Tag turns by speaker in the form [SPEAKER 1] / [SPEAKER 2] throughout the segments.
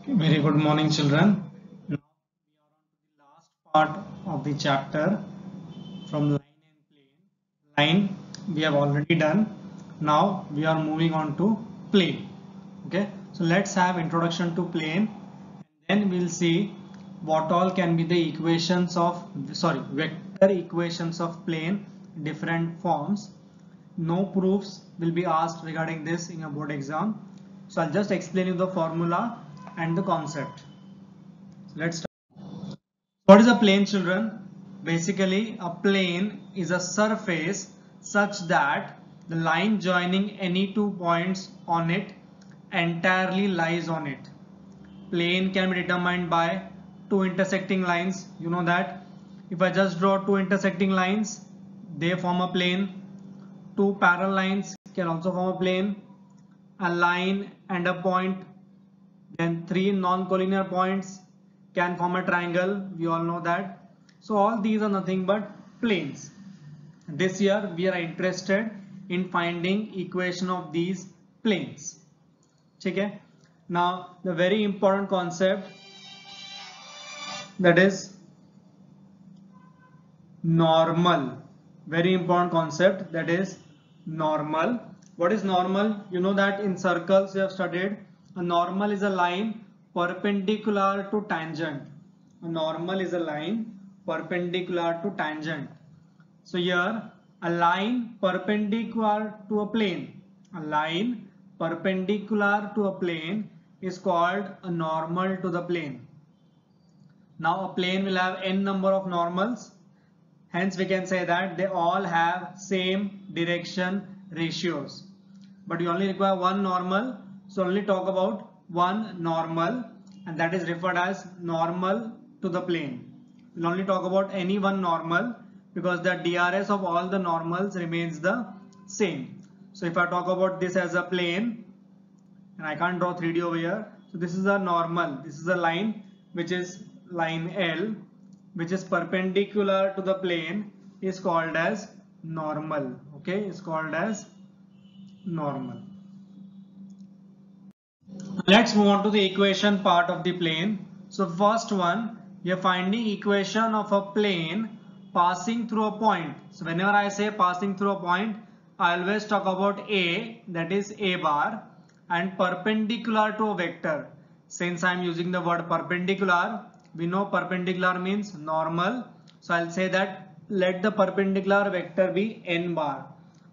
[SPEAKER 1] Very good morning, children. Now we are on to the last part of the chapter from line and plane. Line we have already done. Now we are moving on to plane. Okay, so let's have introduction to plane, and then we'll see what all can be the equations of vector equations of plane, different forms. No proofs will be asked regarding this in your board exam. So I'll just explain you the formula and the concept. Let's start. What is a plane, children? Basically, a plane is a surface such that the line joining any 2 points on it entirely lies on it. Plane can be determined by two intersecting lines. You know that if I just draw two intersecting lines, they form a plane. Two parallel lines can also form a plane. A line and a point, then three non-collinear points can form a triangle. We all know that. So all these are nothing but planes. This year we are interested in finding equation of these planes. Okay. Now the very important concept, that is normal. Very important concept, that is normal. What is normal? You know that in circles you have studied. A normal is a line perpendicular to tangent. A normal is a line perpendicular to tangent. So here a line perpendicular to a plane. A line perpendicular to a plane is called a normal to the plane. Now a plane will have n number of normals. Hence we can say that they all have same direction ratios. But you only require one normal. So only talk about one normal, and that is referred as normal to the plane. We'll only talk about any one normal because the DRS of all the normals remains the same. So if I talk about this as a plane, and I can't draw 3D over here. So this is a normal. This is a line which is line L, which is perpendicular to the plane, is called as normal. Okay, is called as normal. Let's move on to the equation part of the plane. So first one, we are finding equation of a plane passing through a point. So whenever I say passing through a point, I always talk about A, that is A bar, and perpendicular to a vector. Since I am using the word perpendicular, we know perpendicular means normal. So I'll say that let the perpendicular vector be n bar.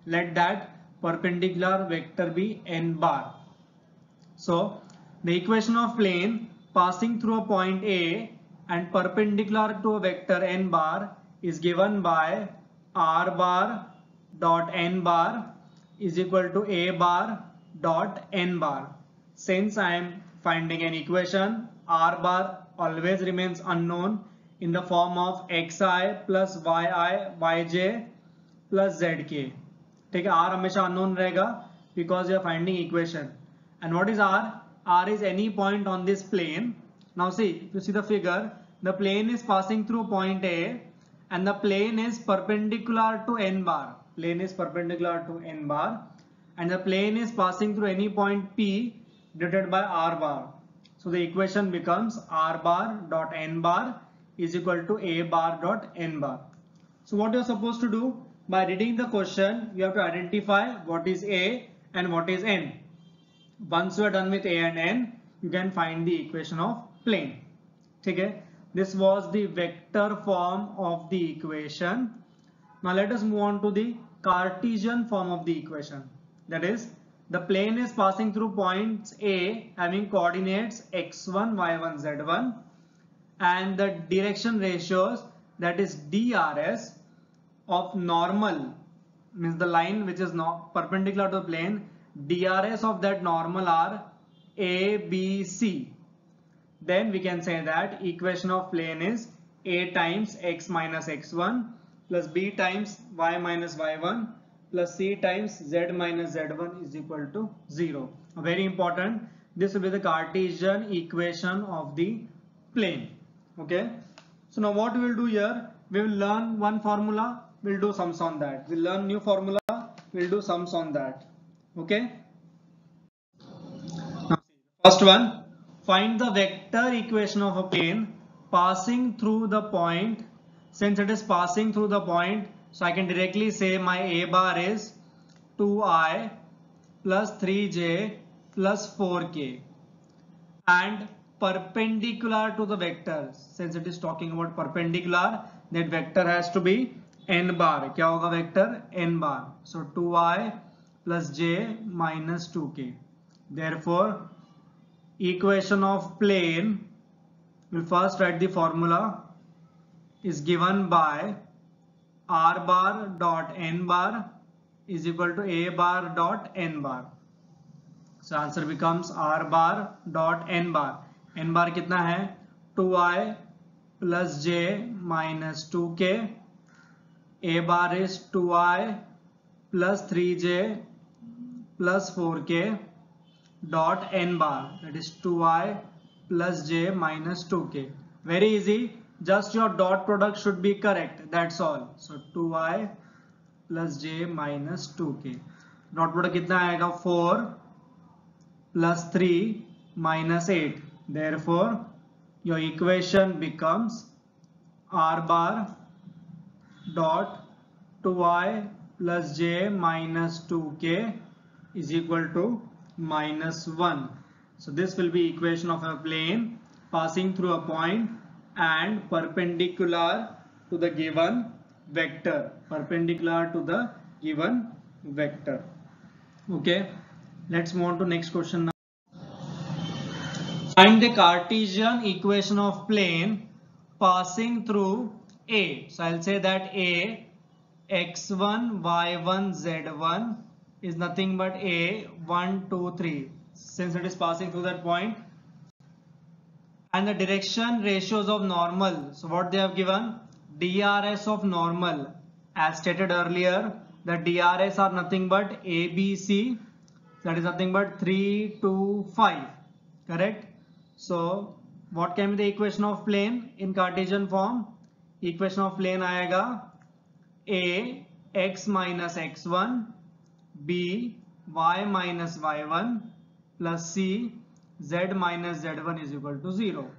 [SPEAKER 1] Let that perpendicular vector be n bar. So the equation of plane passing through a point A and perpendicular to a vector n bar is given by r bar dot n bar is equal to a bar dot n bar. Since I am finding an equation, r bar always remains unknown in the form of xi plus yi yj plus zk. ठीक है, r हमेशा unknown रहेगा because you are finding equation. And what is r? R is any point on this plane. Now see, if you see the figure, the plane is passing through point A and the plane is perpendicular to n bar. Plane is perpendicular to n bar and the plane is passing through any point P denoted by r bar. So the equation becomes r bar dot n bar is equal to a bar dot n bar. So what you are supposed to do? By reading the question, you have to identify what is A and what is n. Once you are done with A and N, you can find the equation of plane. Okay, this was the vector form of the equation. Now let us move on to the Cartesian form of the equation. That is, the plane is passing through points A having coordinates x1, y1, z1, and the direction ratios, that is DRS of normal, means the line which is not perpendicular to the plane, DRS of that normal are A, B, C. Then we can say that equation of plane is A times x minus x1 plus B times y minus y1 plus C times z minus z1 is equal to 0. Very important. This will be the Cartesian equation of the plane. Okay. So now what we will do here, we will learn one formula, we'll do sums on that. We'll learn new formula, we'll do sums on that. Okay. Now, first one, Find the vector equation of a plane passing through the point. Since it is passing through the point, so I can directly say my a bar is 2i plus 3j plus 4k, and perpendicular to the vector. Since it is talking about perpendicular, that vector has to be n bar. क्या होगा vector? N bar. So 2i plus j minus 2k. Therefore, equation of plane, we'll first write the formula, is given by r bar dot n bar is equal to a bar dot n bar. So answer becomes r bar dot n bar. N bar कितना है? 2i plus j minus 2k. A bar is 2i plus 3j plus 4k dot n bar, that is 2i plus j minus 2k. Very easy, just your dot product should be correct, that's all. So 2i plus j minus 2k. Dot product कितना आएगा? 4 plus 3 minus 8. Therefore, your equation becomes r bar dot 2i plus j minus 2k is equal to minus 1. So this will be equation of a plane passing through a point and perpendicular to the given vector. Perpendicular to the given vector. Okay, let's move on to next question now. Find the Cartesian equation of plane passing through A. So I'll say that A, x1, y1, z1 is nothing but A, 1, 2, 3. Since it is passing through that point. And the direction ratios of normal. So what they have given? DRS of normal. As stated earlier, the DRS are nothing but ABC. That is nothing but 3, 2, 5. Correct? So what can be the equation of plane in Cartesian form? Equation of plane आएगा A, x minus x1, B, y minus y1 plus C, z minus z1 is equal to 0.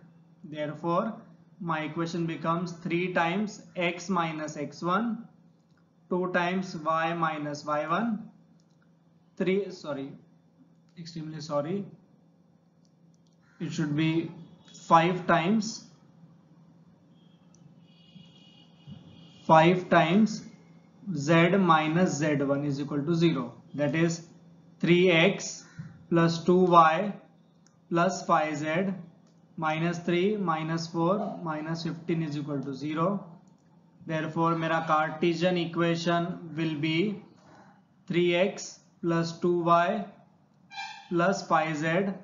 [SPEAKER 1] Therefore, my equation becomes 3 times x minus x1, 2 times y minus y1, 3, extremely sorry, it should be 5 times z minus z1 is equal to 0. That is 3x plus 2y plus 5z minus 3 minus 4 minus 15 is equal to 0. Therefore, मेरा Cartesian equation will be 3x plus 2y plus 5z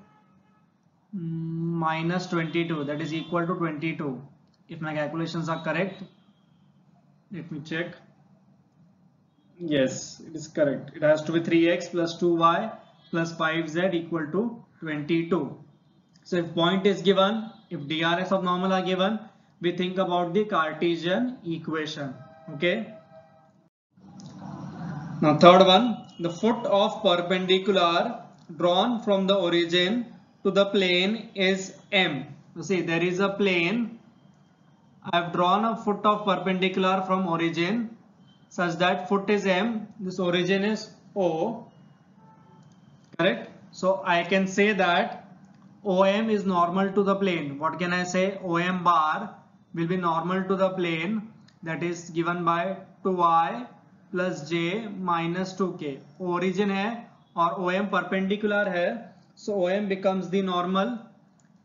[SPEAKER 1] minus 22, that is equal to 22. If my calculations are correct, let me check. Yes, it is correct. It has to be 3x plus 2y plus 5z equal to 22. So if point is given, if DRS of normal are given, we think about the Cartesian equation. Okay. Now third one, the foot of perpendicular drawn from the origin to the plane is M. So see, there is a plane. I have drawn a foot of perpendicular from origin such that foot is M, this origin is O, correct? So I can say that OM is normal to the plane. What can I say? OM bar will be normal to the plane, that is given by 2i plus j minus 2k. Origin है और OM perpendicular है, so OM becomes the normal.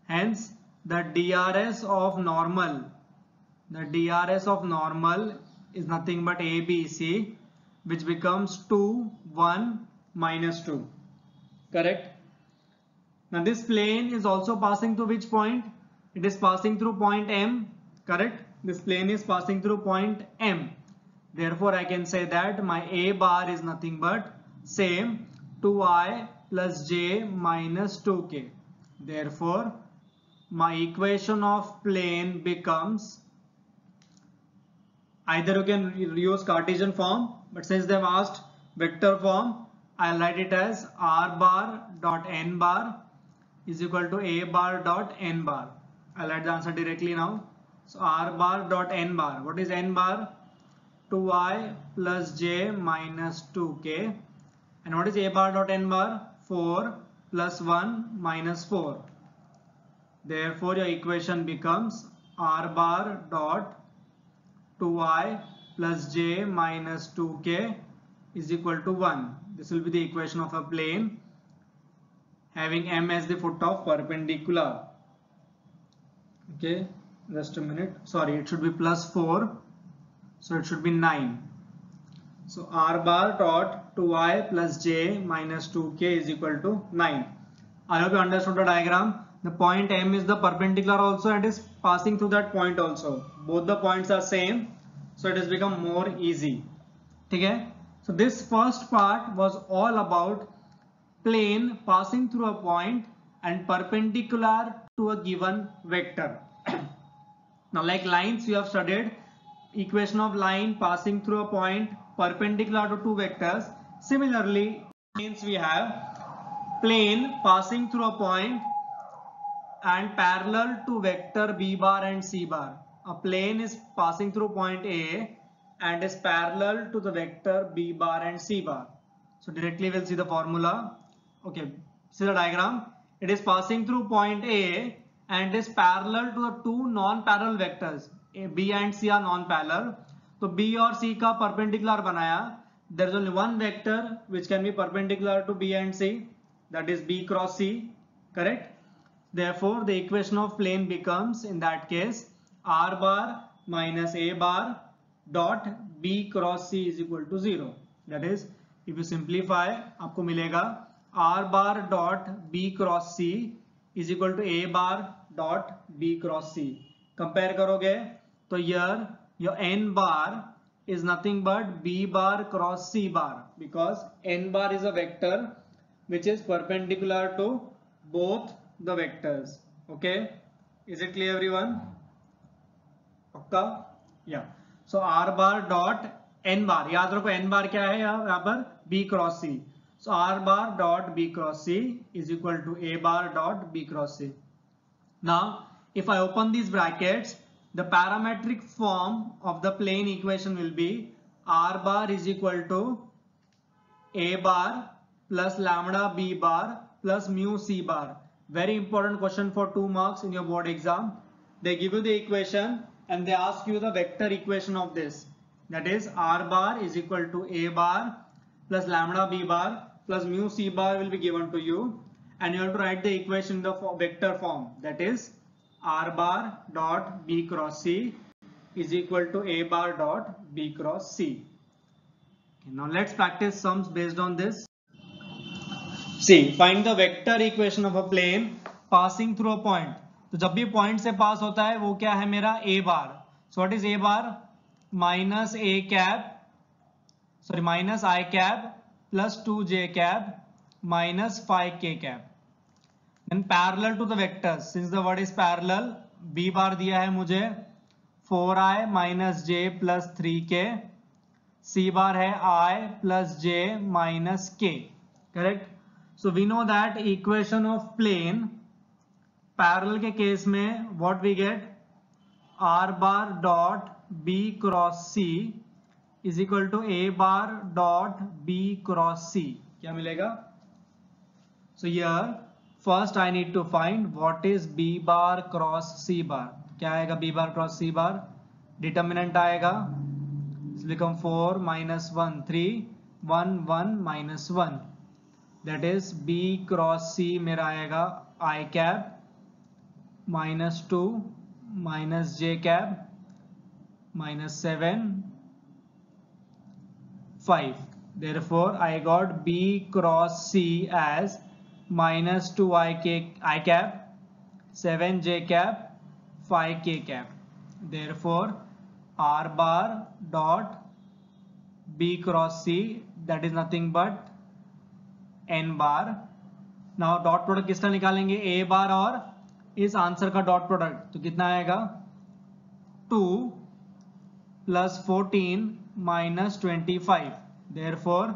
[SPEAKER 1] Hence the DRS of normal is nothing but ABC, which becomes 2, 1, minus 2. Correct? Now this plane is also passing through which point? It is passing through point M. Correct? This plane is passing through point M. Therefore, I can say that my A bar is nothing but same 2i plus j minus 2k. Therefore, my equation of plane becomes, either you can use Cartesian form, but since they have asked vector form, I'll write it as r bar dot n bar is equal to a bar dot n bar. I'll write the answer directly now. So r bar dot n bar. What is n bar? 2i plus j minus 2k. And what is a bar dot n bar? 4 plus 1 minus 4. Therefore, your equation becomes r bar dot 2i plus j minus 2k is equal to 1. This will be the equation of a plane having m as the foot of perpendicular. Okay, just a minute. Sorry, it should be plus 4. So it should be 9. So r bar dot 2i plus j minus 2k is equal to 9. I hope you understood the diagram. The point M is the perpendicular also and is passing through that point also. Both the points are same. So it has become more easy. Okay? So this first part was all about plane passing through a point and perpendicular to a given vector. Now like lines we have studied, equation of line passing through a point perpendicular to two vectors. Similarly, planes we have plane passing through a point and parallel to vector b bar and c bar. A plane is passing through point A and is parallel to the vector b bar and c bar. So directly we'll see the formula. Okay, see the diagram. It is passing through point A and is parallel to the two non-parallel vectors. B and C are non-parallel. So B और C का perpendicular बनाया. There is only one vector which can be perpendicular to B and C. That is B cross C. Correct? Therefore, the equation of plane becomes in that case r bar minus a bar dot b cross c is equal to 0. That is, if you simplify, आपको मिलेगा r bar dot b cross c is equal to a bar dot b cross c. Compare करोगे तो here your n bar is nothing but b bar cross c bar, because n bar is a vector which is perpendicular to both the vectors. Okay, is it clear everyone? पक्का? Yeah. So r bar dot n bar, याद रखो n bar क्या है यहाँ पर? b cross c. So r bar dot b cross c is equal to a bar dot b cross c. Now if I open these brackets, the parametric form of the plane equation will be r bar is equal to a bar plus lambda b bar plus mu c bar. Very important question for 2 marks in your board exam. They give you the equation and they ask you the vector equation of this. That is r bar is equal to a bar plus lambda b bar plus mu c bar will be given to you, and you have to write the equation in the vector form. That is r bar dot b cross c is equal to a bar dot b cross c. Okay, now let's practice sums based on this. See, find the vector equation of a plane passing through a point. तो जब भी point से पास होता है वो क्या है मेरा a bar. So what is a bar? Minus a cap, sorry, minus I cap plus 2j cap minus 5k cap. Then parallel to the vectors, since the word is parallel, b bar दिया है मुझे 4i minus j plus 3k, c bar है I plus j minus k. Correct? So we know that equation of plane parallel के case में what we get, r bar dot b cross c is equal to a bar dot b cross c. क्या मिलेगा? So here first I need to find what is b bar cross c bar. क्या आएगा b bar cross c bar? Determinant आएगा. It's become 4 minus 1 3 1 1 minus 1. That is b cross c मेरा आएगा I cap minus 2 minus j cap minus 7 5. Therefore I got b cross c as minus 2 I cap 7 j cap 5 k cap. Therefore r bar dot b cross c, that is nothing but n bar. Now dot product किसका निकालेंगे? a बार और इस answer का dot product. तो कितना आएगा? 2 plus 14 minus 25. Therefore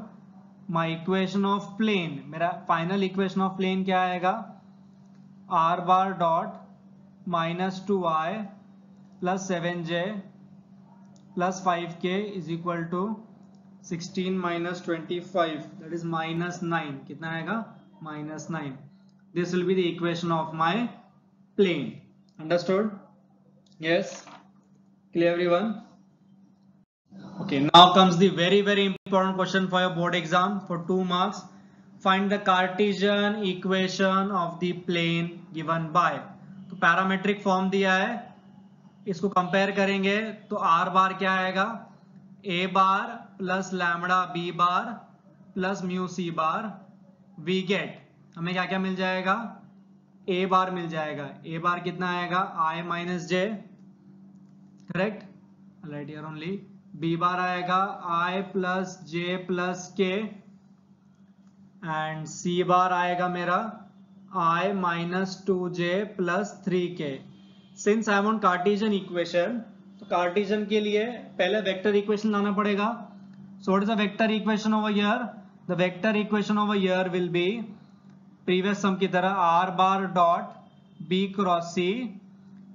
[SPEAKER 1] my equation of plane, मेरा final equation of plane क्या आएगा? r bar dot minus 2i plus 7j plus 5k is equal to 16 minus 25, that is minus 9. कितना आएगा? minus 9. This will be the equation of my plane. Understood? Yes? Clear everyone? Okay, now comes the very important question for your board exam for 2 marks. Find the Cartesian equation of the plane given by. तो parametric form दिया है, इसको compare करेंगे तो are bar क्या आएगा? A bar plus lambda b bar plus mu c bar. We get, हमें क्या क्या मिल जाएगा? ए बार मिल जाएगा. ए बार कितना आएगा? I minus j, correct, right here only. B bar आएगा i plus j plus k, and c bar आएगा मेरा i minus 2j plus 3k. Since I want Cartesian equation, तो कार्टेशियन के लिए पहले वेक्टर इक्वेशन लाना पड़ेगा. So what is the vector equation over here? The vector equation over here will be previous sum की तरह r bar dot b cross c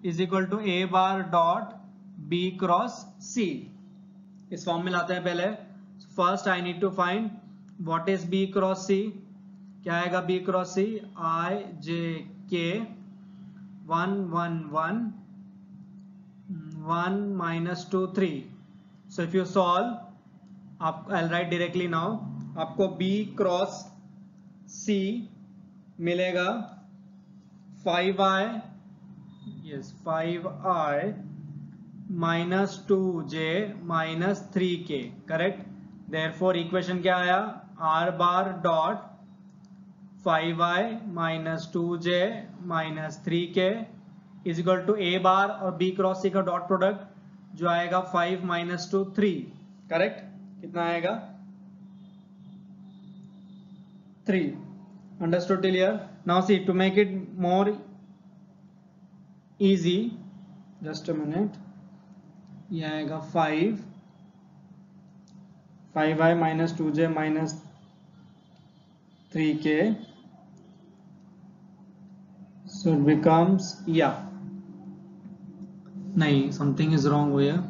[SPEAKER 1] is equal to a bar dot b cross c. इस form में लाते हैं पहले. First I need to find what is b cross c. क्या आएगा b cross c? i j k 1 1 1 1 minus 2 3. so if you solve, आप I'll write directly now, आपको b cross c मिलेगा 5i, yes 5i minus 2j minus 3k, correct. therefore equation क्या आया? r bar dot 5i minus 2j minus 3k is equal to a बार और b cross c का dot product जो आएगा 5 minus 2 3, correct. कितना आएगा? 3. Understood till here? Now see, to make it more easy, just a minute, ये आएगा 5i minus 2j minus 3k, so it becomes, yeah, nahi, something is wrong here.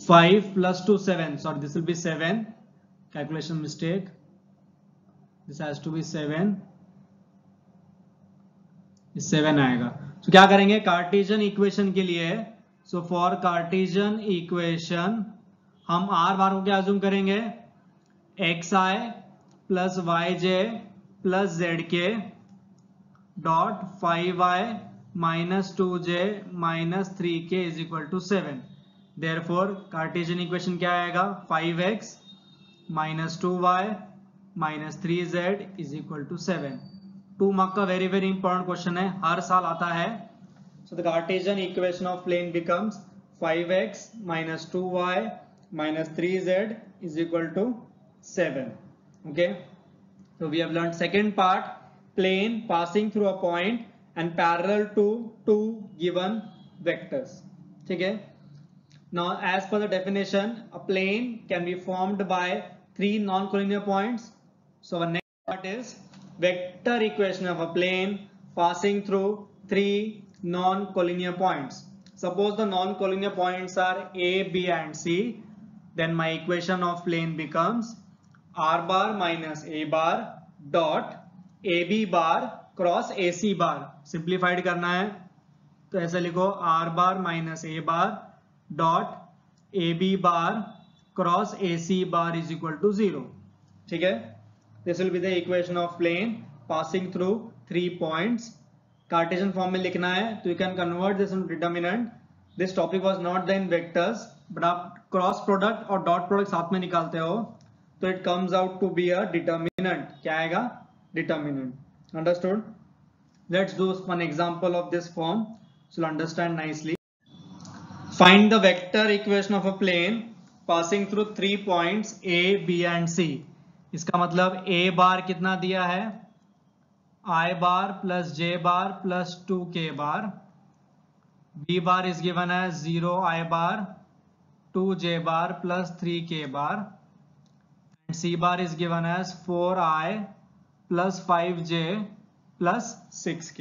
[SPEAKER 1] 5 plus 2 7, sorry, this will be 7, calculation mistake, this has to be 7, 7 आएगा. so क्या करेंगे? Cartesian equation के लिए, so for Cartesian equation हम r बार को क्या assume करेंगे? xi plus yj plus zk dot 5i minus 2j minus 3k is equal to 7. therefore Cartesian equation क्या आएगा? 5x minus 2y minus 3z is equal to 7. 2 mark का very important question है, हर साल आता है. so the Cartesian equation of plane becomes 5x minus 2y minus 3z is equal to 7. okay, so we have learned second part, plane passing through a point and parallel to two given vectors. ठीक है. now as per the definition, a plane can be formed by 3 non-collinear points. so our next part is vector equation of a plane passing through 3 non-collinear points. suppose the non-collinear points are a, b and c, then my equation of plane becomes r bar minus a bar dot ab bar cross ac bar. Simplified करना है तो ऐसा लिखो r bar minus a bar dot ab bar cross ac bar is equal to 0. ठीक है. This will be the equation of plane passing through 3 points. Cartesian form में लिखना है तो you can convert this into determinant. This topic was not the in vectors, but आप cross product और dot product साथ में निकालते हो तो it comes out to be a determinant. क्या आएगा? determinant. Understood? Let's do one example of this form so you'll understand nicely. Find the vector equation of a plane passing through 3 points a, b and c. इसका मतलब a बार कितना दिया है? I bar plus j bar plus 2k bar. b bar is given as 0i bar 2j bar plus 3k bar. and c bar is given as 4i plus 5j plus 6k.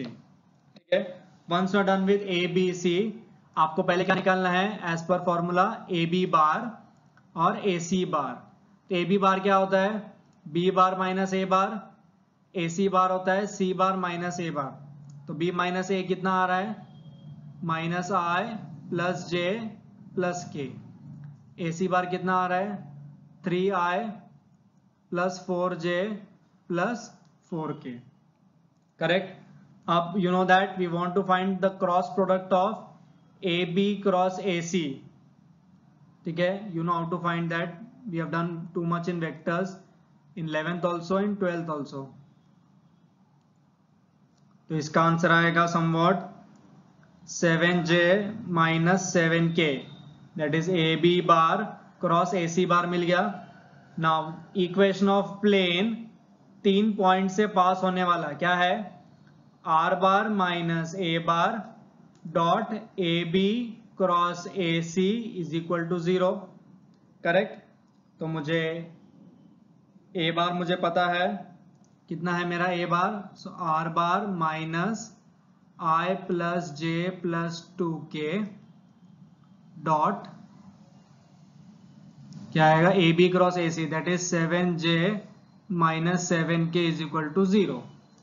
[SPEAKER 1] ठीक ठीक है, once you are done with a b c, आपको पहले क्या निकालना है, as per formula A B bar और ए सी बार। तो ए बी बार क्या होता है, बी बार माइनस ए बार, ए सी बार होता है सी बार माइनस ए बार। तो बी माइनस ए कितना आ रहा है, minus i plus j plus के। ए सी बार कितना आ रहा है, 3i plus 4j plus 4k, correct. अब you know that we want to find the cross product of AB cross AC, ठीक है, you know how to find that, we have done too much in vectors in 11th also in 12th also। तो इसका answer आएगा somewhat 7j minus 7k, that is AB bar cross AC bar मिल गया। Now equation of plane 3 point से पास होने वाला क्या है, r bar minus a bar dot a b cross a c is equal to 0, correct. तो मुझे ए बार मुझे पता है कितना है मेरा a bar, so r bar minus i plus j plus 2k dot क्या आएगा, a b cross a c, that is 7j minus 7k is equal to 0,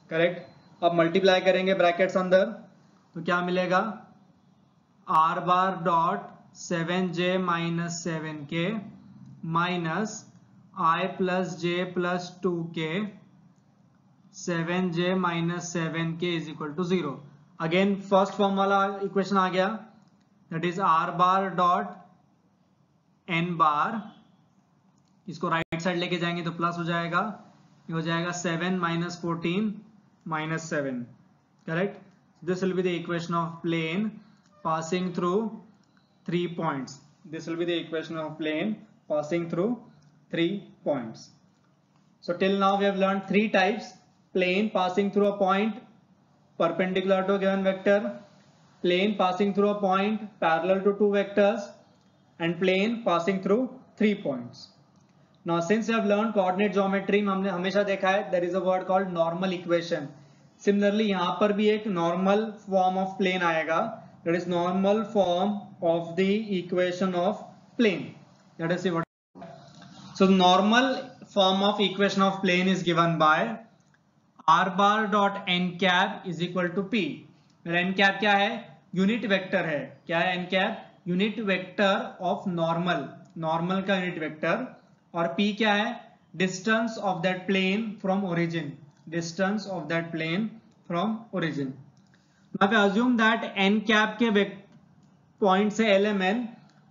[SPEAKER 1] correct. अब मल्टीप्लाई करेंगे ब्रैकेट्स अंदर, तो क्या मिलेगा, r bar dot 7j minus 7k minus i plus j plus 2k 7j minus 7k is equal to 0। Again first form वाला equation आ गया, that is are bar dot N बार, इसको राइट साइड लेके जाएंगे तो प्लस हो जाएगा, ये हो जाएगा 7 minus 14 minus 7, correct। This will be the equation of plane passing through 3 points. This will be the equation of plane passing through 3 points. So till now we have learned 3 types: plane passing through a point perpendicular to a given vector, plane passing through a point parallel to 2 vectors, and plane passing through 3 points. Now since you have learned coordinate geometry, हमने हमेशा देखा है there is a word called normal equation. Similarly यहाँ पर भी एक normal form of plane आएगा, that is normal form of the equation of plane. Let us see what. So normal form of equation of plane is given by r bar dot n cap is equal to p. n cap क्या है, unit vector है, क्या है n cap, unit vector of normal, normal का unit vector, और p क्या है, distance of that plane from origin, distance of that plane from origin. Now we assume that n cap के पॉइंट से lmn,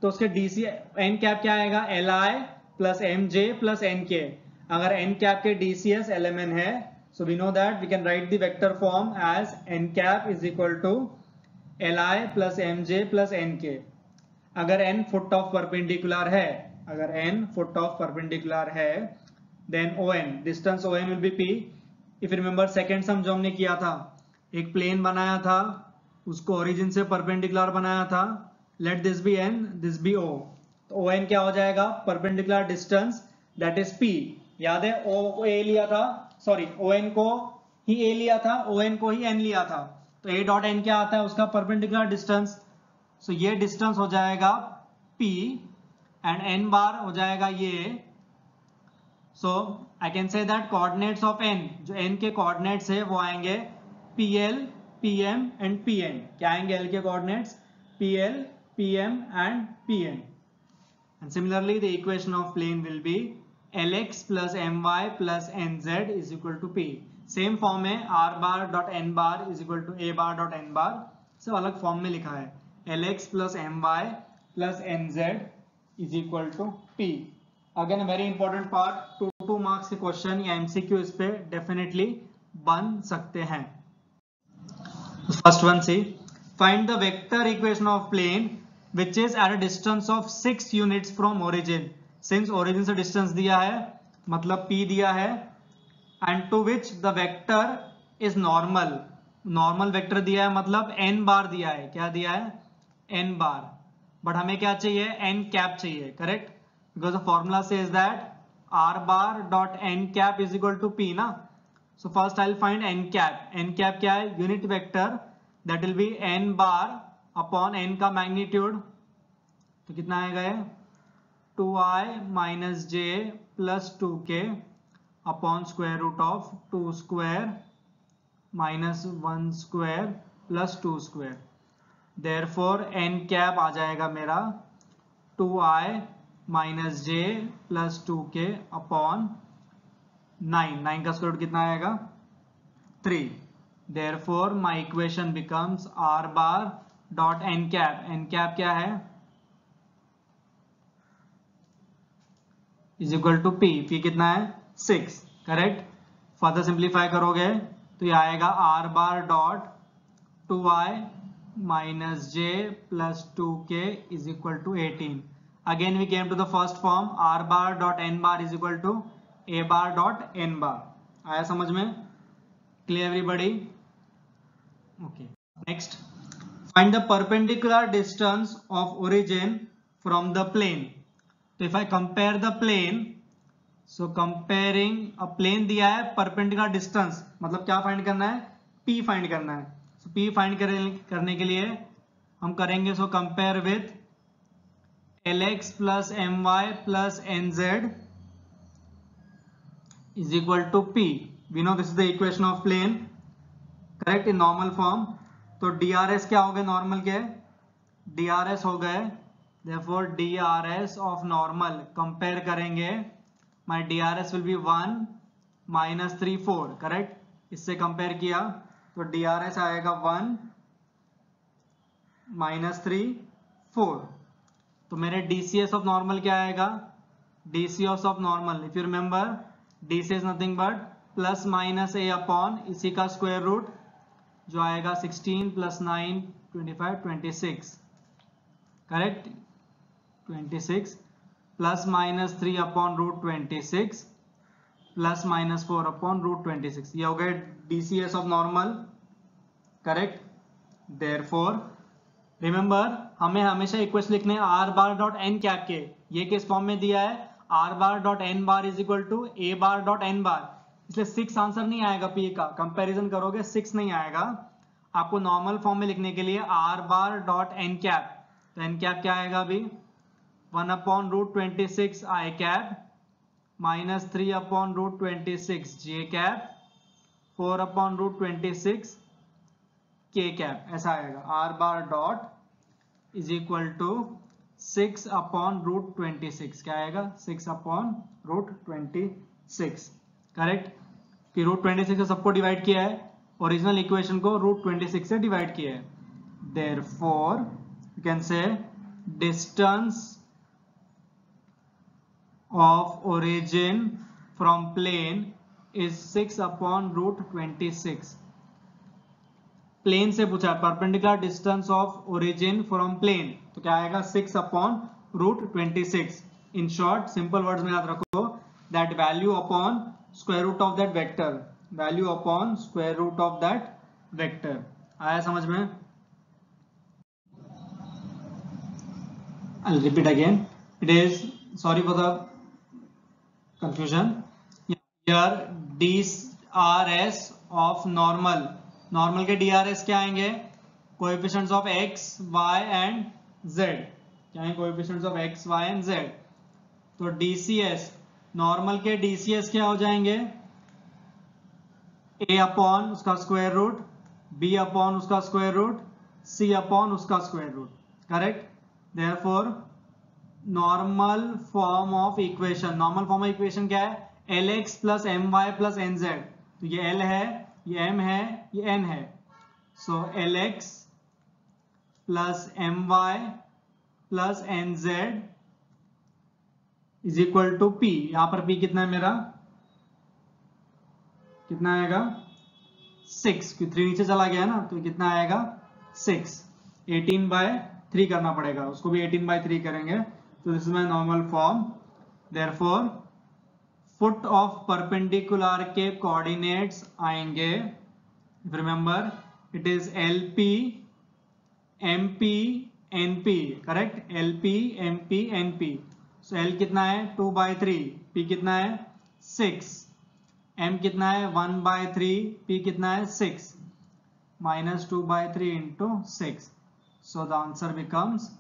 [SPEAKER 1] तो उसके dc n कैप क्या आएगा, li plus mj plus nk। अगर n कैप के dcs lmn है, so we know that we can write the vector form as n cap is equal to li plus mj plus nk। अगर n foot of perpendicular है, अगर n foot of perpendicular है, then on distance on will be p। If remember second sum जो हमने किया था, एक plane बनाया था, उसको ओरिजिन से परपेंडिकुलर बनाया था, let this be n, this be o, तो on क्या हो जाएगा, perpendicular distance, that is p। याद है o को a लिया था, सॉरी on को ही a लिया था, on को ही n लिया था, तो a डॉट n क्या आता है, उसका परपेंडिकुलर डिस्टेंस। सो ये डिस्टेंस हो जाएगा p एंड n बार हो जाएगा ये। So I can say that coordinates of n, जो n के कोऑर्डिनेट्स है वो आएंगे pl, pm एंड pn। क्या आएंगे l के coordinates, pl, pm and pn। And similarly the equation of plane will be lx plus my plus nz is equal to p। Same form में r bar dot n bar is equal to a bar dot n bar, सब अलग फॉर्म में लिखा है, lx plus my plus nz is equal to p। Again a very important part, 2 marks के question या MCQ इस पे डेफिनेटली बन सकते हैं। First one c, find the vector equation of plane which is at a distance of 6 units from origin. Since origin से distance दिया है, मतलब p दिया है, and to which the vector is normal, normal vector दिया है, मतलब n बार दिया है, क्या दिया है, n बार, बट हमें क्या चाहिए, n कैप चाहिए, correct, because the formula says that r bar dot n cap is equal to p ना। So first I will find n cap. n cap क्या है, unit vector that will be n bar upon n का magnitude, तो कितना आएगा ये 2i minus j plus 2k upon square root of 2 square minus 1 square plus 2 square. Therefore n cap आ जाएगा मेरा 2i minus j plus 2k upon 9 का square root कितना आएगा 3। Therefore my equation becomes r bar dot n cap क्या है is equal to p कितना है 6, करेक्ट। फर्दर सिंप्लीफाई करोगे तो ये आएगा r bar dot 2i minus j plus 2k is equal to 18। again we came to the first form, r bar dot n bar is equal to a bar dot n bar। आया समझ में? Clear everybody? Okay. Next, find the perpendicular distance of origin from the plane। तो if I compare the plane, so comparing a plane दिया है, perpendicular distance मतलब क्या find करना है P फाइंड करना है। so P फाइंड करने के लिए हम करेंगे so compare with Lx plus My plus Nz is equal to P। we know this is the equation of plane, correct, in normal form. तो DRS क्या हो गए नॉर्मल के DRS हो गए, therefore DRS of normal compare करेंगे, my DRS will be 1 minus 3 4, correct. इससे compare किया तो DRS आएगा 1 माइनस 3 4। तो मेरे DCS ऑफ नॉर्मल क्या आएगा DCS of normal, if you remember DC is nothing but plus minus a upon इसी का स्क्वायर रूट जो आएगा 16 plus 9 25 26, correct 26 plus minus 3 upon root 26 plus minus 4 upon root 26। ये हो गए DCS of normal, correct. Therefore remember हमें हमेशा equation लिखने r bar dot n cap के, ये किस फॉर्म में दिया है r bar dot n bar is equal to a bar dot n bar, इसलिए 6 आंसर नहीं आएगा P का, कंपैरिजन करोगे 6 नहीं आएगा। आपको नॉर्मल फॉर्म में लिखने के लिए r bar dot n cap, तो n कैप क्या आएगा अभी 1 upon root 26 i cap minus 3 upon root 26 j cap 4 upon root 26 k cap, ऐसा आएगा। r bar dot is equal to 6 upon root 26, क्या आएगा 6 अपॉन रूट 26, करेक्ट। कि root 26 से सबको डिवाइड किया है, ओरिजिनल इक्वेशन को रूट 26 से डिवाइड किया है। Therefore you can say distance of origin from plane is 6 upon root 26। Plane से पूछा है perpendicular distance of origin from plane, तो क्या आएगा 6 upon root 26। In short simple words में याद रखो that value upon square root of that vector, value upon square root of that vector. आया समझ में? I'll repeat again. It is, sorry for the confusion. Here DRS of normal, normal के DRS क्या आएंगे coefficients of x, y and z, क्या है coefficients of x, y and z। तो DCS normal के DCS क्या हो जाएंगे a अपॉन उसका स्क्वायर रूट, b अपॉन उसका स्क्वायर रूट, c अपॉन उसका square root, correct. Therefore normal form of equation, normal form of equation क्या है Lx plus my plus nz। तो ये L है, ये m है, ये n है। So Lx plus my plus nz is equal to P। यहां पर P कितना है मेरा, कितना आएगा 6, क्योंकि 3 नीचे चला गया ना, तो कितना आएगा 6। 18/3 करना पड़ेगा, उसको भी 18/3 करेंगे। तो this is my normal form. Therefore foot of perpendicular के कोऑर्डिनेट्स आएंगे, remember it is LP MP NP, correct, LP MP NP। So L कितना है 2/3, P कितना है 6, M कितना है 1/3, P कितना है 6। minus 2 by 3 into 6. So the answer becomes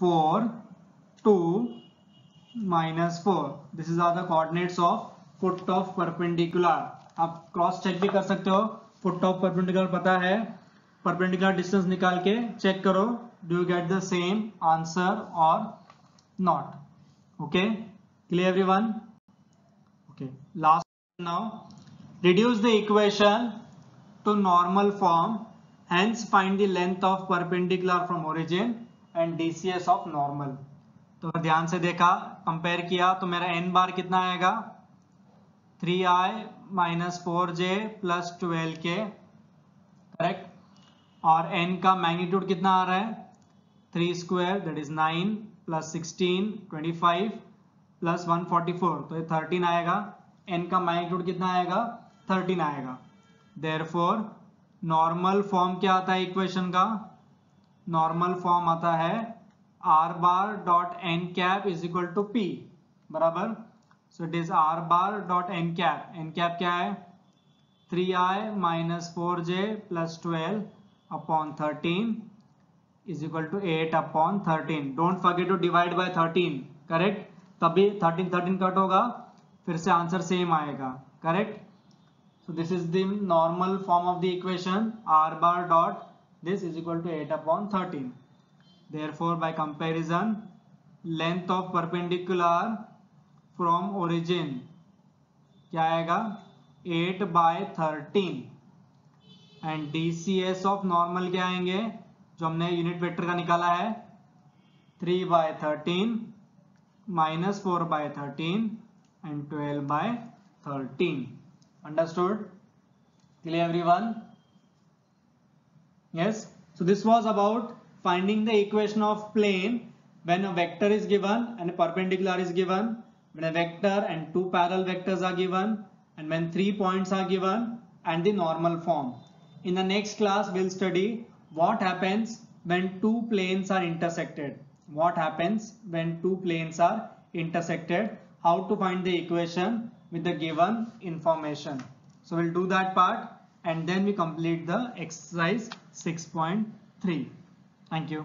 [SPEAKER 1] 4, 2, minus 4. This is are the coordinates of foot of perpendicular. आप cross check भी कर सकते हो. फुट ऑफ परपेंडिकुलर पता है, परपेंडिकुलर डिस्टेंस निकाल के चेक करो, do you get the same answer और not. Okay, clear everyone? Okay, last now. Reduce the equation to normal form, hence find the length of perpendicular from origin and DCS of normal. तो अगर ध्यान से देखा, compare किया तो मेरा n बार कितना आएगा 3i minus 4j plus 12k, correct. और n का मैग्नीट्यूड कितना आ रहा है 3 square that is 9 plus 16 25 plus 144, तो ये 13 आएगा. n का मैग्नीट्यूड कितना आएगा 13 आएगा. देयरफॉर नॉर्मल फॉर्म क्या आता है इक्वेशन का? नॉर्मल फॉर्म आता है r bar dot n cap is equal to p, बराबर. So it is r bar dot n cap क्या है 3i minus 4j plus 12 upon 13 is equal to 8 upon 13. Don't forget to divide by 13, correct. तभी 13 cut होगा, फिर से answer same आएगा, correct. So this is the normal form of the equation r bar dot this is equal to 8 upon 13. Therefore by comparison, length of perpendicular from origin क्या आएगा 8 by 13 and DCS of normal क्या आएंगे जो हमने unit vector का निकाला है 3 by 13 minus 4 by 13 and 12 by 13. Understood? Clear everyone? Yes. So this was about finding the equation of plane when a vector is given and a perpendicular is given, when a vector and two parallel vectors are given, and when 3 points are given, and the normal form. In the next class we'll study what happens when two planes are intersected. What happens when two planes are intersected? How to find the equation with the given information. So we'll do that part and then we complete the exercise 6.3. Thank you.